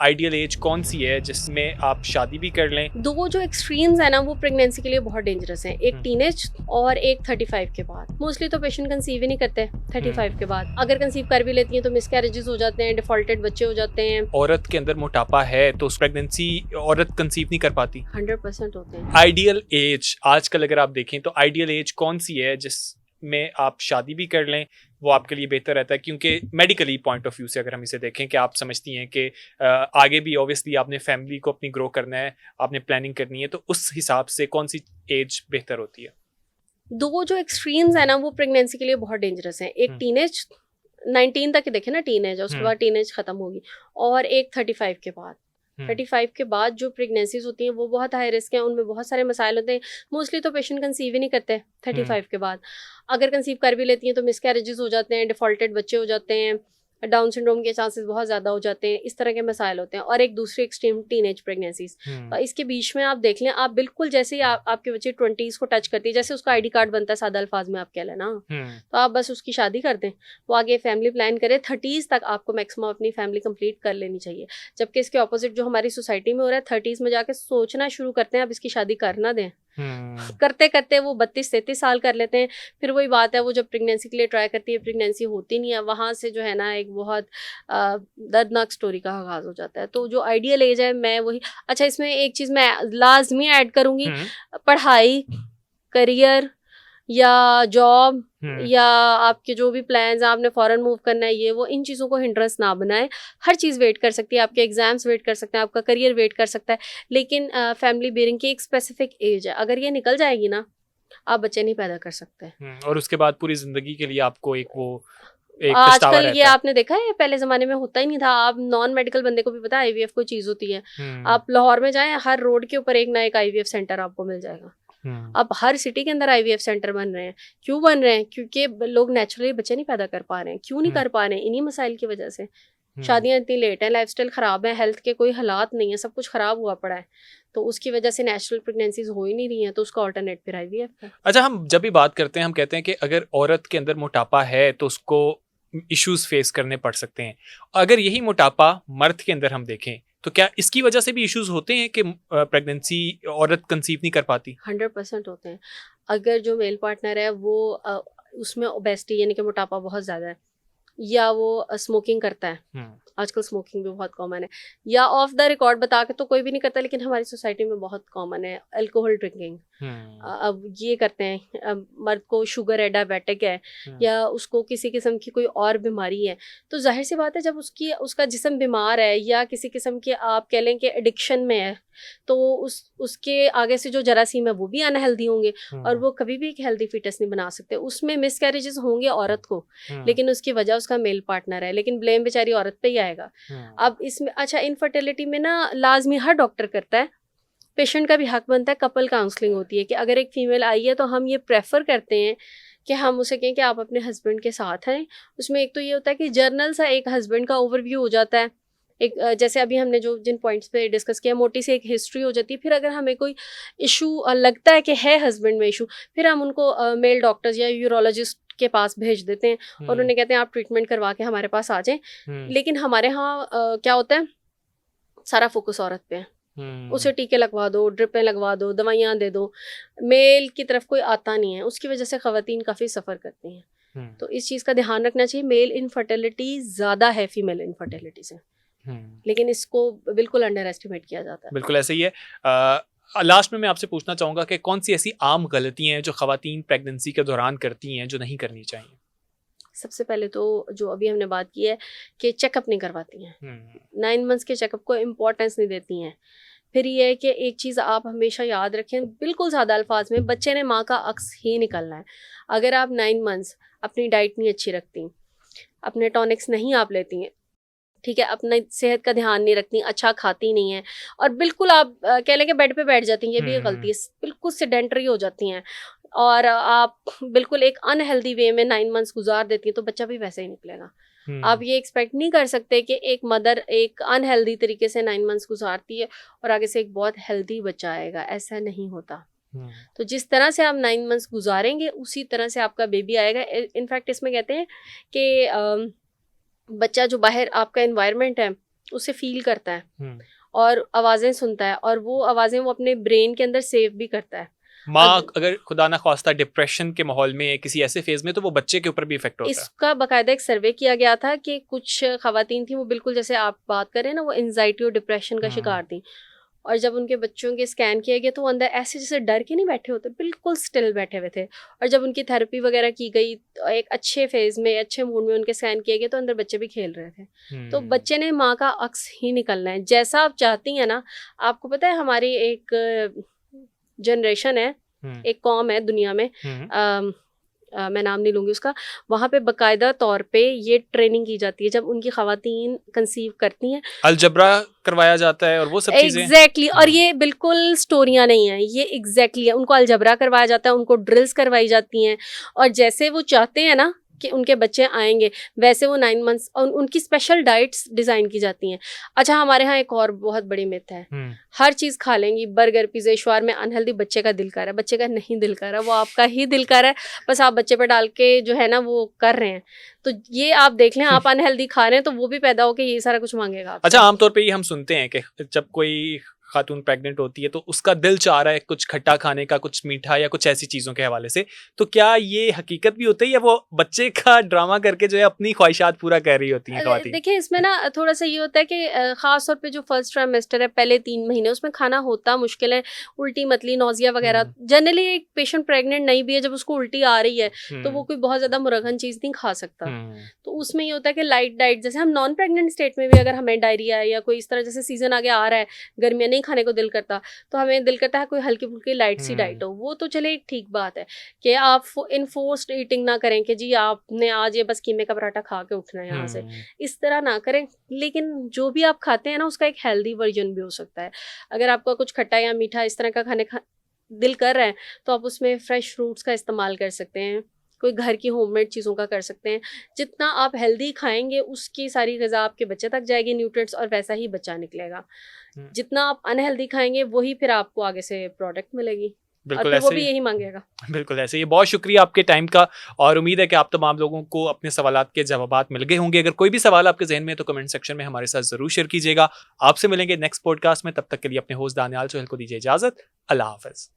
Ideal age कौन सी है जिसमें आप शादी भी कर लें? दो जो एक्सट्रीम्स है ना वो प्रेगनेंसी के लिए बहुत डेंजरस हैं, एक टीनेज और एक 35 के बाद। मोस्टली तो पेशेंट कंसीव ही नहीं करते 35 के बाद। अगर कंसीव कर भी लेती हैं तो मिसकैरेजेस हो जाते हैं, डिफॉल्टेड बच्चे हो जाते हैं। औरत के अंदर मोटापा है तो उस प्रेगनेंसी औरत कंसीव नहीं कर पाती। 100% होते हैं। आइडियल एज आजकल अगर आप देखें तो आइडियल एज कौन सी है जिसमें आप शादी भी कर लें, वो आपके लिए बेहतर रहता है? क्योंकि मेडिकली पॉइंट ऑफ व्यू से अगर हम इसे देखें कि आप समझती हैं कि आगे भी ऑब्वियसली आपने फैमिली को अपनी ग्रो करना है, आपने प्लानिंग करनी है, तो उस हिसाब से कौन सी एज बेहतर होती है? दो जो एक्सट्रीम्स है ना वो प्रेगनेंसी के लिए बहुत डेंजरस हैं, एक टीनेज 19 तक देखे ना, टीनेज, उसके बाद टीनेज खत्म होगी, और एक 35 के बाद। 35 के बाद जो प्रेगनेंसीज होती हैं वो बहुत हाई रिस्क हैं, उनमें बहुत सारे मसाइल होते हैं। मोस्टली तो पेशेंट कंसीव ही नहीं करते 35 के बाद। अगर कंसीव कर भी लेती हैं तो मिसकैरेजेस हो जाते हैं, डिफॉल्टेड बच्चे हो जाते हैं, डाउन सिंड्रोम के चांसेस बहुत ज़्यादा हो जाते हैं, इस तरह के मसाइल होते हैं। और एक दूसरी एक्सट्रीम टीनेज प्रेगनेंसीज। तो इसके बीच में आप देख लें, आप बिल्कुल जैसे ही आपके बच्चे 20s को टच करती है, जैसे उसका आईडी कार्ड बनता है, सादा अल्फाज में आप कह लें ना, तो आप बस उसकी शादी कर दें, वो आगे फैमिली प्लान करे। 30s तक आपको मैक्सिमम अपनी फैमिली कंप्लीट कर लेनी चाहिए। जबकि इसके ऑपोजिट जो हमारी सोसाइटी में हो रहा है, 30s में जाके सोचना शुरू करते हैं अब इसकी शादी कर ना दें। करते करते वो 32-33 साल कर लेते हैं। फिर वही बात है, वो जब प्रेगनेंसी के लिए ट्राई करती है, प्रेगनेंसी होती नहीं है, वहाँ से जो है ना एक बहुत दर्दनाक स्टोरी का आगाज हो जाता है। तो जो आइडियल एज है, मैं वही, अच्छा इसमें एक चीज़ मैं लाजमी ऐड करूँगी, पढ़ाई, करियर या जॉब या आपके जो भी प्लान्स हैं, आपने फॉरेन मूव करना है, ये वो, इन चीज़ों को हिंड्रेंस ना बनाएं। हर चीज़ वेट कर सकती है, आपके एग्जाम्स वेट कर सकते हैं, आपका करियर वेट कर सकता है, लेकिन फैमिली बेयरिंग की एक स्पेसिफिक एज है, अगर ये निकल जाएगी ना, आप बच्चे नहीं पैदा कर सकते। और उसके बाद पूरी जिंदगी के लिए आपको एक पछतावा आजकल ये रहता है। आपने देखा है, पहले जमाने में होता ही नहीं था। आप नॉन मेडिकल बंदे को भी पता है आईवीएफ कोई चीज होती है। आप लाहौर में जाएं, हर रोड के ऊपर एक ना एक आईवीएफ सेंटर आपको मिल जाएगा। अब हर सिटी के अंदर आईवीएफ सेंटर बन रहे हैं। क्यों बन रहे हैं? क्योंकि लोग नेचुरली बच्चे नहीं पैदा कर पा रहे हैं। क्यों नहीं कर पा रहे हैं? इन्हीं मसाइल की वजह से। शादियां इतनी लेट है, लाइफस्टाइल खराब है, हेल्थ के कोई हालात नहीं है, सब कुछ खराब हुआ पड़ा है, तो उसकी वजह से नेचुरल प्रेगनेंसीज हो ही नहीं रही हैं, तो उसका ऑल्टरनेट फिर आईवीएफ है। अच्छा, हम जब भी बात करते हैं हम कहते हैं कि अगर औरत के अंदर मोटापा है तो उसको इश्यूज फेस करने पड़ सकते हैं। अगर यही मोटापा मर्द के अंदर हम देखें तो क्या इसकी वजह से भी इश्यूज होते हैं कि प्रेगनेंसी औरत कंसीव नहीं कर पाती? 100% होते हैं। अगर जो मेल पार्टनर है वो उसमें ओबेसिटी यानी कि मोटापा बहुत ज़्यादा है, या वो स्मोकिंग करता है, आजकल स्मोकिंग भी बहुत कॉमन है, या ऑफ द रिकॉर्ड बता के तो कोई भी नहीं करता, लेकिन हमारी सोसाइटी में बहुत कॉमन है अल्कोहल ड्रिंकिंग। अब ये करते हैं, मर्द को शुगर है, डायबिटिक है, या उसको किसी किस्म की कोई और बीमारी है, तो जाहिर सी बात है जब उसका जिस्म बीमार है या किसी किस्म के आप कह लें कि एडिक्शन में है, तो उसके आगे से जो जरासीम है वो भी अनहेल्दी होंगे, और वो कभी भी एक हेल्दी फिटस नहीं बना सकते। उसमें मिसकैरेजेस होंगे औरत को, लेकिन उसकी वजह उसका मेल पार्टनर है, लेकिन ब्लेम बेचारी औरत पे ही आएगा। अब इसमें अच्छा, इनफर्टिलिटी में ना लाजमी हर डॉक्टर करता है, पेशेंट का भी हक बनता है, कपल काउंसलिंग होती है कि अगर एक फीमेल आई है तो हम ये प्रेफर करते हैं कि हम उसे कहें कि आप अपने हस्बैंड के साथ हैं। उसमें एक तो ये होता है कि जर्नल सा एक हस्बैंड का ओवरव्यू हो जाता है, एक जैसे अभी हमने जो जिन पॉइंट्स पे डिस्कस किया, मोटी सी एक हिस्ट्री हो जाती है। फिर अगर हमें कोई इशू लगता है कि है हस्बैंड में इशू, फिर हम उनको मेल डॉक्टर्स या यूरोलॉजिस्ट के पास भेज देते हैं और उन्हें कहते हैं आप ट्रीटमेंट करवा के हमारे पास आ जाएं। लेकिन हमारे यहाँ क्या होता है, सारा फोकस औरत पे है। उसे टीके लगवा दो, ड्रिपें लगवा दो, दवाइयाँ दे दो, मेल की तरफ कोई आता नहीं है। उसकी वजह से ख़वातीन काफ़ी सफ़र करती हैं। तो इस चीज़ का ध्यान रखना चाहिए। मेल इनफर्टिलिटी ज़्यादा है फीमेल इनफर्टिलिटी से, लेकिन इसको बिल्कुल अंडर एस्टिमेट किया जाता है। बिल्कुल ऐसे ही है। लास्ट में मैं आपसे पूछना चाहूँगा कि कौन सी ऐसी आम गलतियाँ हैं जो ख़वातीन प्रेगनेंसी के दौरान करती हैं जो नहीं करनी चाहिए? सबसे पहले तो जो अभी हमने बात की है कि चेकअप नहीं करवाती हैं, 9 मंथ्स के चेकअप को इम्पोर्टेंस नहीं देती हैं। फिर ये है कि एक चीज़ आप हमेशा याद रखें, बिल्कुल ज़्यादा अल्फाज में, बच्चे ने माँ का अक्स ही निकलना है। अगर आप 9 मंथ्स अपनी डाइट नहीं अच्छी रखती, अपने टॉनिक्स नहीं आप लेती हैं, ठीक है, अपनी सेहत का ध्यान नहीं रखती, अच्छा खाती नहीं है, और बिल्कुल आप कह लें कि बेड पे बैठ जाती हैं, ये भी एक गलती है, बिल्कुल सेडेंटरी हो जाती हैं, और आप बिल्कुल एक अनहेल्दी वे में 9 मंथ्स गुजार देती हैं, तो बच्चा भी वैसे ही निकलेगा। आप ये एक्सपेक्ट नहीं कर सकते कि एक मदर एक अनहेल्दी तरीके से 9 मंथ्स गुजारती है और आगे से एक बहुत हेल्दी बच्चा आएगा, ऐसा नहीं होता। तो जिस तरह से आप 9 मंथ्स गुजारेंगे उसी तरह से आपका बेबी आएगा। इनफैक्ट इसमें कहते हैं कि बच्चा जो बाहर आपका एनवायरनमेंट है, उसे फील करता है और आवाज़ें सुनता है, और वो आवाज़ें वो अपने ब्रेन के अंदर सेव भी करता है। माँ अगर खुदा ना खास्ता डिप्रेशन के माहौल में, किसी ऐसे फेज में, तो वो बच्चे के ऊपर भी इफेक्ट होता है। इसका बाकायदा एक सर्वे किया गया था कि कुछ खवातीन थी, वो बिल्कुल जैसे आप बात कर रहे हैं ना, वो एंजाइटी और डिप्रेशन का शिकार थी, और जब उनके बच्चों के स्कैन किया गया तो वो अंदर ऐसे जैसे डर के नहीं बैठे होते, बिल्कुल स्टिल बैठे हुए थे। और जब उनकी थेरेपी वगैरह की गई तो एक अच्छे फेज में, अच्छे मूड में उनके स्कैन किया गया तो अंदर बच्चे भी खेल रहे थे। तो बच्चे ने माँ का अक्स ही निकलना है, जैसा आप चाहती हैं ना। आपको पता है हमारी एक जनरेशन है, एक कौम है दुनिया में, मैं नाम नहीं लूंगी उसका, वहाँ पे बाकायदा तौर पे ये ट्रेनिंग की जाती है जब उनकी खवातीन कंसीव करती हैं, अलजबरा करवाया जाता है और वो सब चीजें। एग्जैक्टली और ये बिल्कुल स्टोरियाँ नहीं है, ये एग्जैक्टली है। उनको अलजबरा करवाया जाता है, उनको ड्रिल्स करवाई जाती हैं, और जैसे वो चाहते हैं ना कि उनके बच्चे आएंगे, वैसे वो 9 मंथ्स और उनकी स्पेशल डाइट्स डिज़ाइन की जाती हैं। अच्छा, हमारे यहाँ एक और बहुत बड़ी मिथ है, हर चीज़ खा लेंगी, बर्गर पिज़्ज़ा शवार में अनहेल्दी, बच्चे का दिल कर रहा है। बच्चे का नहीं दिल कर रहा, वो आपका ही दिल कर रहा है, बस आप बच्चे पर डाल के जो है ना वो कर रहे हैं। तो ये आप देख लें, आप अनहेल्दी खा रहे हैं तो वो भी पैदा होकर ये सारा कुछ मांगेगा आपसे। अच्छा, आमतौर पे ये हम सुनते हैं कि जब कोई खातून प्रेग्नेंट होती है तो उसका दिल चाह रहा है कुछ खट्टा खाने का, कुछ मीठा या कुछ ऐसी चीज़ों के हवाले से, तो क्या ये हकीकत भी होती है या वो बच्चे का ड्रामा करके जो है अपनी ख्वाहिशात पूरा कर रही होती हैं ख्वातीन? देखिए, इसमें ना थोड़ा सा ये होता है कि ख़ास तौर पे जो फर्स्ट ट्राइमेस्टर है, पहले 3 महीने, उसमें खाना होता मुश्किल है, उल्टी मतली नौजिया वगैरह। जनरली एक पेशेंट प्रेग्नेंट नहीं भी है, जब उसको उल्टी आ रही है तो वो कोई बहुत ज़्यादा मुरगन चीज़ नहीं खा सकता। तो उसमें ये होता है कि लाइट डाइट, जैसे हम नॉन प्रेग्नेंट स्टेट में भी अगर हमें डायरिया या कोई इस तरह, जैसे सीजन आगे आ रहा है, गर्मियाँ नहीं खाने को दिल करता, तो हमें दिल करता है कोई हल्की फुल्की लाइट सी डाइट हो, वो तो चले एक ठीक बात है कि आप इनफोर्स्ड ईटिंग ना करें कि जी आपने आज ये बस कीमे का पराठा खा के उठना है यहाँ से, इस तरह ना करें। लेकिन जो भी आप खाते हैं ना, उसका एक हेल्दी वर्जन भी हो सकता है। अगर आपका कुछ खट्टा या मीठा इस तरह का खाने दिल कर रहा है तो आप उसमें फ्रेश फ्रूट्स का इस्तेमाल कर सकते हैं, कोई घर की होममेड चीज़ों का कर सकते हैं। जितना आप हेल्दी खाएंगे उसकी सारी ग़िज़ा आपके बच्चे तक जाएगी, न्यूट्रिएंट्स, और वैसा ही बच्चा निकलेगा। जितना आप अनहेल्दी खाएंगे वही फिर आपको आगे से प्रोडक्ट मिलेगी, बिल्कुल, और फिर वो भी यही मांगेगा। बिल्कुल ऐसे ही। बहुत शुक्रिया आपके टाइम का, और उम्मीद है कि आप तमाम लोगों को अपने सवालात के जवाबात मिल गए होंगे। अगर कोई भी सवाल आपके जहन में है तो कमेंट सेक्शन में हमारे साथ ज़रूर शेयर कीजिएगा। आपसे मिलेंगे नेक्स्ट पॉडकास्ट में, तब तक के लिए अपने होस्ट दानियाल सोहेल को दीजिए इजाज़त। अल्लाह हाफ़िज़।